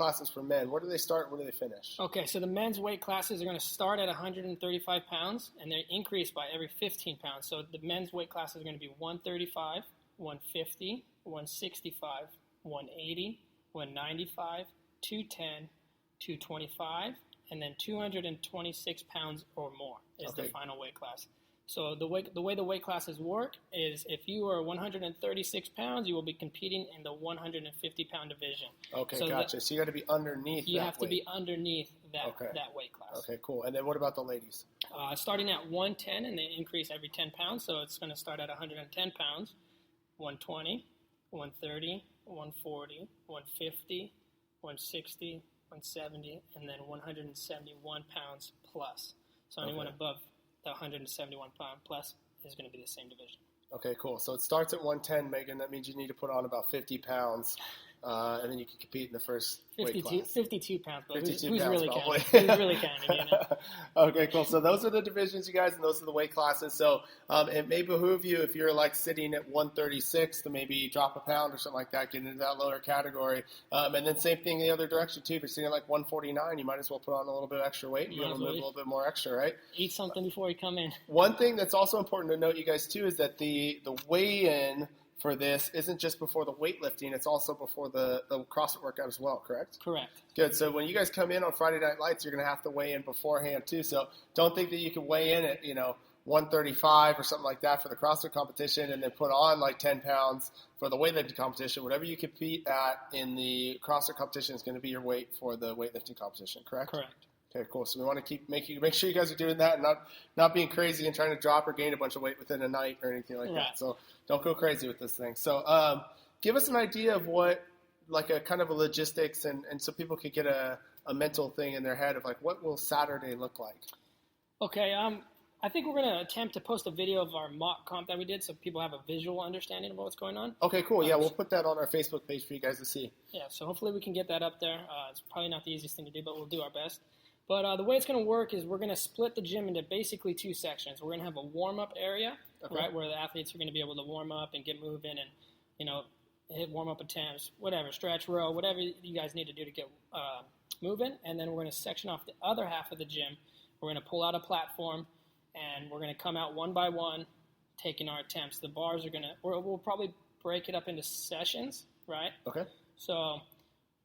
classes for men. Where do they start? Where do they finish? Okay, so the men's weight classes are going to start at 135 pounds, and they increase by every 15 pounds. So the men's weight classes are going to be 135, 150, 165, 180, 195, 210, 225, and then 226 pounds or more is the final weight class. So the way the weight classes work is if you are 136 pounds, you will be competing in the 150-pound division. Okay, so gotcha. So you got to be underneath You that have to be underneath that weight class. Okay, cool. And then what about the ladies? Starting at 110, and they increase every 10 pounds. So it's going to start at 110 pounds, 120, 130, 140, 150, 160, 170, and then 171 pounds plus. So anyone above the 171 pound plus is going to be the same division. Okay, cool. So it starts at 110, Megan. That means you need to put on about 50 pounds, and then you can compete in the first weight class. 52 pounds, but 52 who's pounds really probably. counting? Who's really counting, you know? Okay, cool. So those are the divisions, you guys, and those are the weight classes. So it may behoove you, if you're like sitting at 136, to maybe drop a pound or something like that, get into that lower category. And then same thing the other direction too. If you're sitting at like 149, you might as well put on a little bit of extra weight and be able to move a little bit more extra, right? Eat something before you come in. One thing that's also important to note, you guys, too, is that the weigh-in for this isn't just before the weightlifting, it's also before the CrossFit workout as well, correct? Correct. Good. So when you guys come in on Friday Night Lights, you're going to have to weigh in beforehand, too. So don't think that you can weigh in at, 135 or something like that for the CrossFit competition and then put on like 10 pounds for the weightlifting competition. Whatever you compete at in the CrossFit competition is going to be your weight for the weightlifting competition, correct? Correct. Okay, cool. So we want to make sure you guys are doing that and not being crazy and trying to drop or gain a bunch of weight within a night or anything like that. So don't go crazy with this thing. So give us an idea of what, like a kind of a logistics, and so people could get a mental thing in their head of like, what will Saturday look like? Okay, I think we're going to attempt to post a video of our mock comp that we did so people have a visual understanding of what's going on. Okay, cool. Yeah, we'll put that on our Facebook page for you guys to see. Yeah, so hopefully we can get that up there. It's probably not the easiest thing to do, but we'll do our best. But the way it's going to work is we're going to split the gym into basically two sections. We're going to have a warm-up area, right, where the athletes are going to be able to warm up and get moving and, hit warm-up attempts, whatever, stretch, row, whatever you guys need to do to get moving. And then we're going to section off the other half of the gym. We're going to pull out a platform, and we're going to come out one by one, taking our attempts. The bars are going to, we'll probably break it up into sessions, right? Okay. So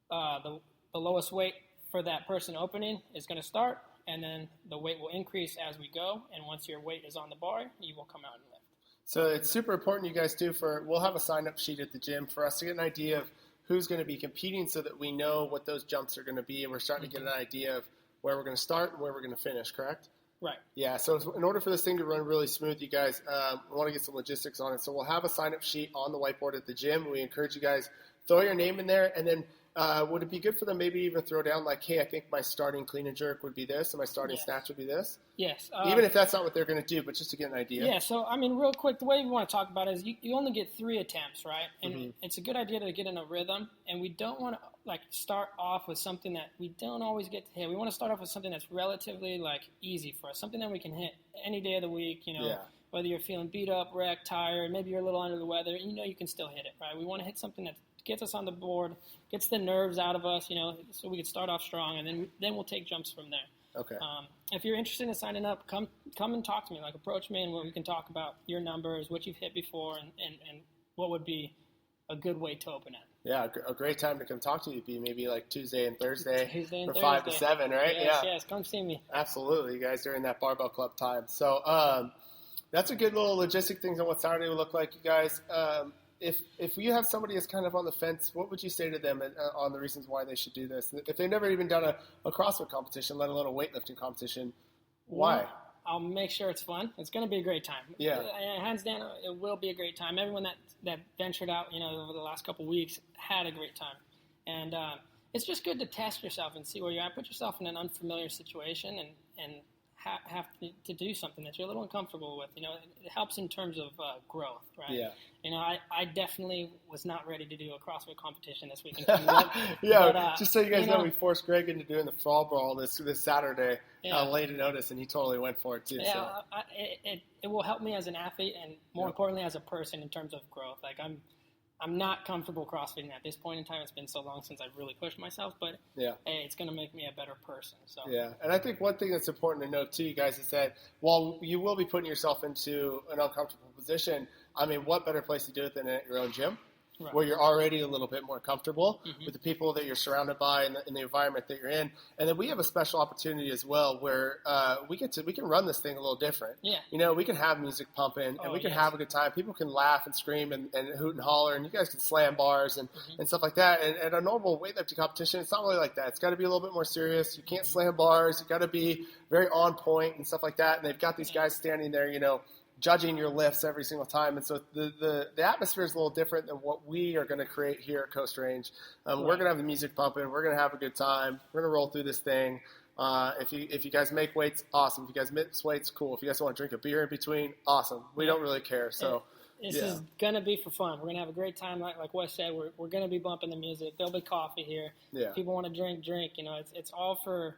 the lowest weight for that person opening is going to start, and then the weight will increase as we go. And once your weight is on the bar, you will come out and lift. So it's super important, you guys, too, we'll have a sign-up sheet at the gym for us to get an idea of who's going to be competing so that we know what those jumps are going to be, and we're starting to get an idea of where we're going to start and where we're going to finish, correct? Right. Yeah, so in order for this thing to run really smooth, you guys, we want to get some logistics on it. So we'll have a sign-up sheet on the whiteboard at the gym. We encourage you guys, throw your name in there, and then would it be good for them maybe even throw down like, hey, I think my starting clean and jerk would be this, and my starting snatch would be this? Yes. Even if that's not what they're going to do, but just to get an idea. Yeah, so, real quick, the way we want to talk about it is you only get 3 attempts, right? And it's a good idea to get in a rhythm, and we don't want to, start off with something that we don't always get to hit. We want to start off with something that's relatively, easy for us, something that we can hit any day of the week, whether you're feeling beat up, wrecked, tired, maybe you're a little under the weather, you can still hit it, right? We want to hit something that gets us on the board, gets the nerves out of us, so we can start off strong, and then we'll take jumps from there. Okay. If you're interested in signing up, come and talk to me. Approach me, and we can talk about your numbers, what you've hit before, and what would be a good way to open it. Yeah, a great time to come talk to you would be maybe like Tuesday and Thursday from Thursday. 5 to 7, right? Yes, come see me. Absolutely, you guys, during that barbell club time. So that's a good little logistic things on what Saturday will look like, you guys. If you have somebody that's kind of on the fence, what would you say to them on the reasons why they should do this? If they've never even done a CrossFit competition, let alone a weightlifting competition, why? I'll make sure it's fun. It's going to be a great time. Yeah. Hands down, it will be a great time. Everyone that ventured out, over the last couple of weeks had a great time. And it's just good to test yourself and see where you're at. Put yourself in an unfamiliar situation and have to do something that you're a little uncomfortable with. It helps in terms of growth, right? Yeah. I definitely was not ready to do a CrossFit competition this weekend. Yeah, but, just so you guys know, we forced Greg into doing the fall brawl this Saturday, late notice, and he totally went for it too. Yeah, so. It will help me as an athlete and more importantly as a person in terms of growth. I'm not comfortable CrossFitting at this point in time. It's been so long since I've really pushed myself, but hey, it's going to make me a better person. So yeah, and I think one thing that's important to note too, you guys, is that while you will be putting yourself into an uncomfortable position, I mean, what better place to do it than at your own gym? Right. Where you're already a little bit more comfortable with the people that you're surrounded by and the environment that you're in. And then we have a special opportunity as well where we can run this thing a little different. Yeah. You know, we can have music pumping and we can have a good time. People can laugh and scream and hoot and holler, and you guys can slam bars and stuff like that. And at a normal weightlifting competition, it's not really like that. It's got to be a little bit more serious. You can't slam bars. You got to be very on point and stuff like that. And they've got these guys standing there, you know, judging your lifts every single time. And so the atmosphere is a little different than what we are going to create here at Coast Range. We're going to have the music pumping. We're going to have a good time. We're going to roll through this thing. If you guys make weights, awesome. If you guys miss weights, cool. If you guys want to drink a beer in between, awesome. We don't really care. So this is going to be for fun. We're going to have a great time. Like Wes said, we're going to be bumping the music. There'll be coffee here. Yeah. If people want to drink. You know, it's all for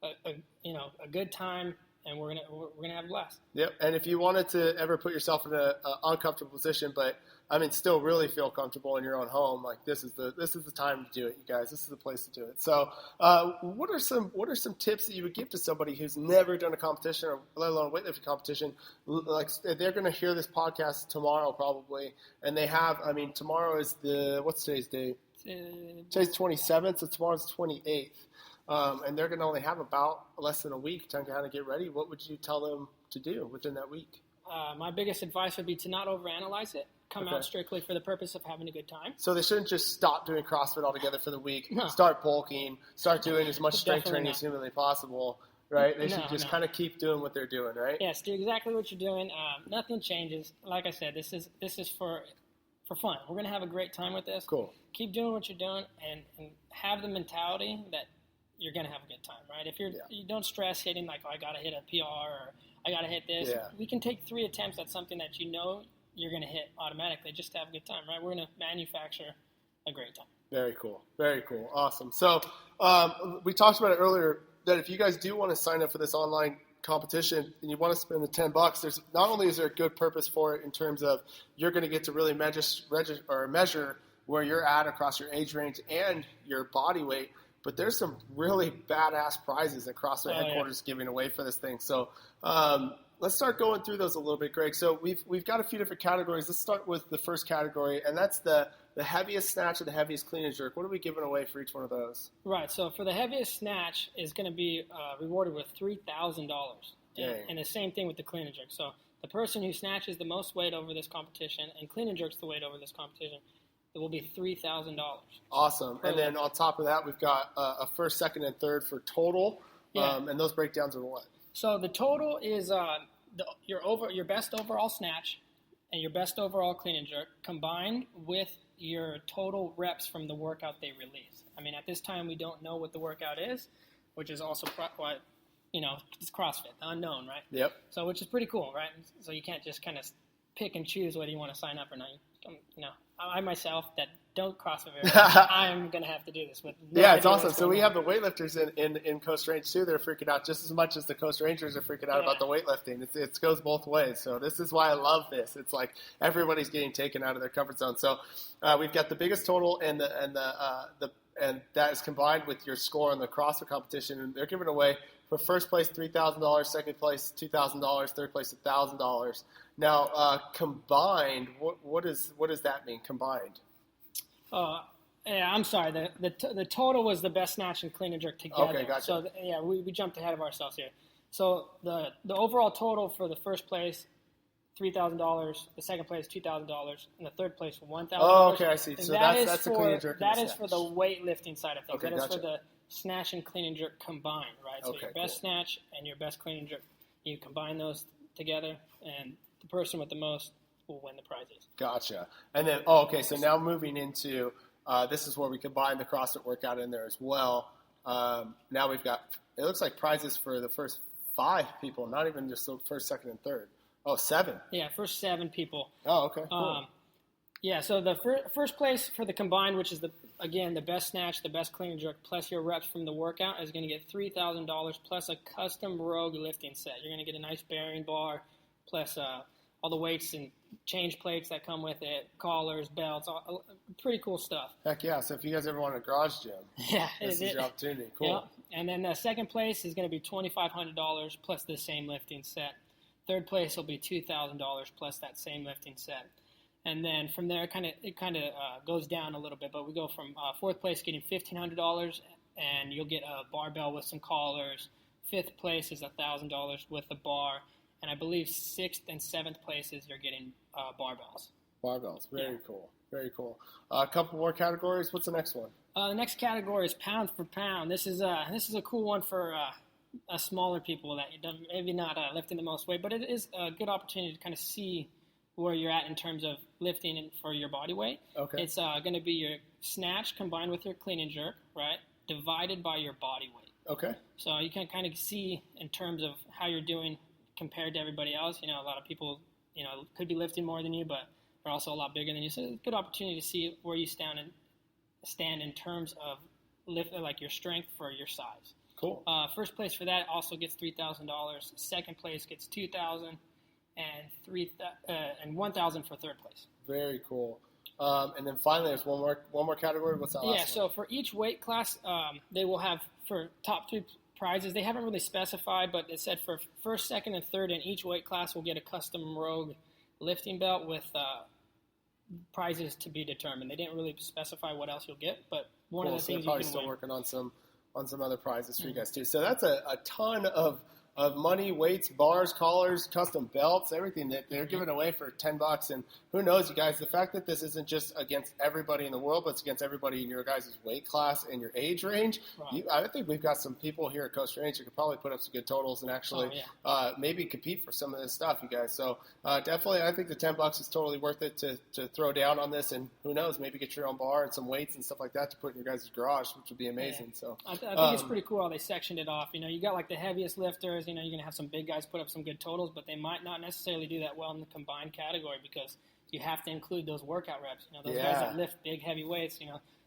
a good time. And we're gonna have a blast. Yep. And if you wanted to ever put yourself in an uncomfortable position, but I mean, still really feel comfortable in your own home, like this is the time to do it, you guys. This is the place to do it. So, what are some tips that you would give to somebody who's never done a competition, or let alone a weightlifting competition? Like, they're gonna hear this podcast tomorrow probably, and they have. I mean, tomorrow is what's today's date? Today's 27th, so tomorrow's 28th. And they're going to only have about less than a week to kind of get ready. What would you tell them to do within that week? My biggest advice would be to not overanalyze it. Come out strictly for the purpose of having a good time. So they shouldn't just stop doing CrossFit altogether for the week. No. Start bulking. Start doing as much strength training as humanly possible. Right? They should just kind of keep doing what they're doing, right? Yes, do exactly what you're doing. Nothing changes. Like I said, this is for fun. We're going to have a great time with this. Cool. Keep doing what you're doing and have the mentality that you're going to have a good time, right? If you don't stress hitting like, oh, I got to hit a PR or I got to hit this. Yeah. We can take 3 attempts at something that you know you're going to hit automatically just to have a good time, right? We're going to manufacture a great time. Very cool. Very cool. Awesome. So we talked about it earlier that if you guys do want to sign up for this online competition and you want to spend the $10, there's not only is there a good purpose for it in terms of you're going to get to really measure where you're at across your age range and your body weight, but there's some really badass prizes that CrossFit headquarters giving away for this thing. So let's start going through those a little bit, Greg. So we've got a few different categories. Let's start with the first category, and that's the heaviest snatch or the heaviest clean and jerk. What are we giving away for each one of those? Right. So for the heaviest snatch is going to be rewarded with $3,000. And the same thing with the clean and jerk. So the person who snatches the most weight over this competition and clean and jerks the weight over this competition, it will be $3,000. Awesome. And then on top of that, we've got a first, second, and third for total. And those breakdowns are what? So the total is your best overall snatch and your best overall clean and jerk combined with your total reps from the workout they release. I mean, at this time, we don't know what the workout is, which is also what, it's CrossFit, the unknown, right? Yep. So, which is pretty cool, right? So you can't just kind of pick and choose whether you want to sign up or not. I myself that don't CrossFit very well, I'm going to have to do this. It's awesome. So we have the weightlifters in Coast Range too. They're freaking out just as much as the Coast Rangers are freaking out about the weightlifting. It goes both ways. So this is why I love this. It's like everybody's getting taken out of their comfort zone. So we've got the biggest total and that is combined with your score in the CrossFit competition. And they're giving away for first place $3,000, second place $2,000, third place $1,000. Now, combined, what does that mean? Combined? I'm sorry. The total was the best snatch and clean and jerk together. Okay, gotcha. So we jumped ahead of ourselves here. So the overall total for the first place, $3,000. The second place, $2,000, and the third place, $1,000. Oh, okay, I see. So that's the clean and jerk. That is for the weightlifting side of things. Okay, that is for the snatch and clean and jerk combined, right? So your best snatch and your best clean and jerk, you combine those together, and the person with the most will win the prizes. Gotcha. And then, so now moving into, this is where we combine the CrossFit workout in there as well. Now we've got, it looks like prizes for the first 5 people, not even just the first, second, and third. Oh, 7. Yeah, first 7 people. Oh, okay, cool. So the first place for the combined, which is the best snatch, the best clean and jerk, plus your reps from the workout, is going to get $3,000 plus a custom Rogue lifting set. You're going to get a nice bearing bar, plus a all the weights and change plates that come with it, collars, belts, pretty cool stuff. Heck yeah. So if you guys ever want a garage gym, yeah, this is your opportunity. Cool. Yeah. And then the second place is going to be $2,500 plus the same lifting set. Third place will be $2,000 plus that same lifting set. And then from there, it kind of goes down a little bit. But we go from fourth place getting $1,500, and you'll get a barbell with some collars. Fifth place is $1,000 with a bar. And I believe sixth and seventh places you're getting barbells. Barbells, very cool, very cool. A couple more categories. What's the next one? The next category is pound for pound. This is a cool one for smaller people that maybe not lifting the most weight, but it is a good opportunity to kind of see where you're at in terms of lifting for your body weight. Okay. It's going to be your snatch combined with your clean and jerk, right, divided by your body weight. Okay. So you can kind of see in terms of how you're doing compared to everybody else. A lot of people, could be lifting more than you, but they're also a lot bigger than you. So it's a good opportunity to see where you stand in terms of your strength for your size. Cool. First place for that also gets $3,000. Second place gets $2,000, and $1,000 for third place. Very cool. And then finally, there's one more category. What's that last one? Yeah. So for each weight class, they will have for top 3 prizes. They haven't really specified, but it said for first, second, and third in each weight class, we'll get a custom Rogue lifting belt with prizes to be determined. They didn't really specify what else you'll get, but one of the things you can win. Still working on some other prizes for you guys too. So that's a ton of money, weights, bars, collars, custom belts, everything that they're giving away for $10. And who knows, you guys, the fact that this isn't just against everybody in the world, but it's against everybody in your guys' weight class and your age range. Right. I think we've got some people here at Coast Range who could probably put up some good totals and actually maybe compete for some of this stuff, you guys. So definitely, I think the $10 is totally worth it to throw down on this. And who knows, maybe get your own bar and some weights and stuff like that to put in your guys' garage, which would be amazing. Yeah. So I think it's pretty cool how they sectioned it off. You got like the heaviest lifters. You're going to have some big guys put up some good totals, but they might not necessarily do that well in the combined category because you have to include those workout reps. Those guys that lift big, heavy weights,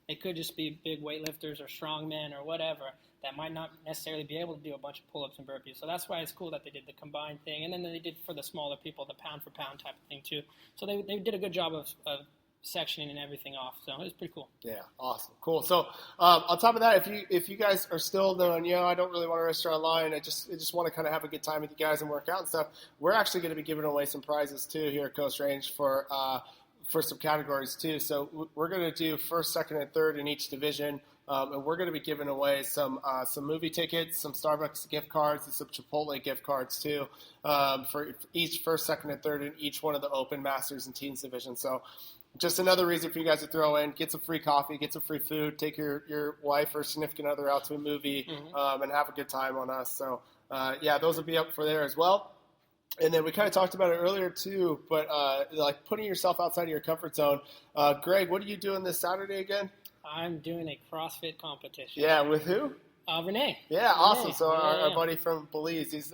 they could just be big weightlifters or strongmen or whatever that might not necessarily be able to do a bunch of pull-ups and burpees. So that's why it's cool that they did the combined thing. And then they did for the smaller people, the pound-for-pound type of thing too. So they did a good job of sectioning and everything off, so it was pretty cool. Yeah, awesome, cool. So on top of that, if you guys are still doing, I don't really want to register online, I just want to kind of have a good time with you guys and work out and stuff. We're actually going to be giving away some prizes too here at Coast Range for some categories too. So we're going to do first, second, and third in each division. And we're going to be giving away some movie tickets, some Starbucks gift cards, and some Chipotle gift cards too for each first, second, and third in each one of the Open, Masters, and Teens divisions. So just another reason for you guys to throw in, get some free coffee, get some free food, take your wife or significant other out to a movie, and have a good time on us. So, those will be up for there as well. And then we kind of talked about it earlier too, but like putting yourself outside of your comfort zone. Greg, what are you doing this Saturday again? I'm doing a CrossFit competition. Yeah, with who? Renee. Yeah, awesome. So our buddy from Belize,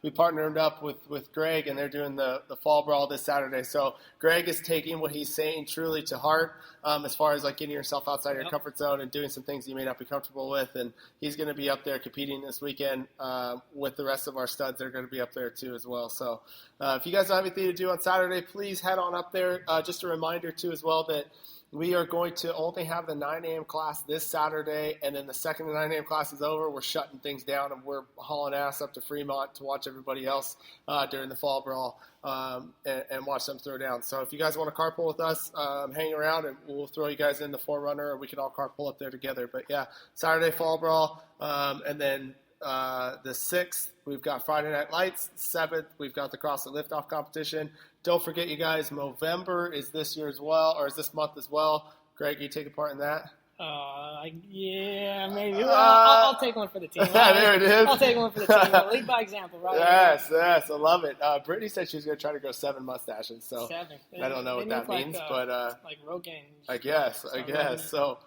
we partnered up with Greg, and they're doing the fall brawl this Saturday. So Greg is taking what he's saying truly to heart as far as like getting yourself outside your comfort zone and doing some things you may not be comfortable with. And he's going to be up there competing this weekend with the rest of our studs. They're going to be up there too as well. So if you guys don't have anything to do on Saturday, please head on up there. Just a reminder too as well that we are going to only have the 9 a.m. class this Saturday, and then the second the 9 a.m. class is over, we're shutting things down, and we're hauling ass up to Fremont to watch everybody else during the fall brawl and watch them throw down. So if you guys want to carpool with us, hang around, and we'll throw you guys in the Forerunner, or we can all carpool up there together. But, yeah, Saturday fall brawl, and then the 6th, we've got Friday Night Lights. 7th, we've got the CrossFit Liftoff competition. Don't forget, you guys, November is this year as well, or is this month as well. Greg, you taking part in that? Yeah, maybe. I'll take one for the team. There it is. I'll take one for the team. Lead by example, right? Yes, I love it. Brittany said she was going to try to grow 7 mustaches, so 7. I don't know what that means, but like Rogaine. I guess. So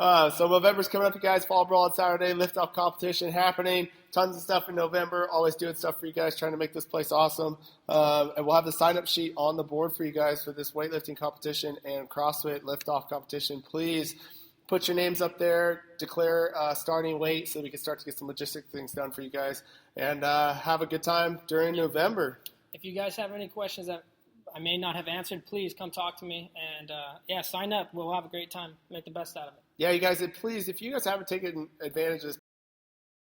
November's coming up, you guys. Fall brawl on Saturday, lift-off competition happening. Tons of stuff in November. Always doing stuff for you guys, trying to make this place awesome. And we'll have the sign-up sheet on the board for you guys for this weightlifting competition and CrossFit lift-off competition. Please put your names up there, declare starting weight so we can start to get some logistic things done for you guys, and have a good time during November. If you guys have any questions that I may not have answered, please come talk to me. And, yeah, sign up. We'll have a great time. Make the best out of it. Yeah, you guys, please, if you guys haven't taken advantage of this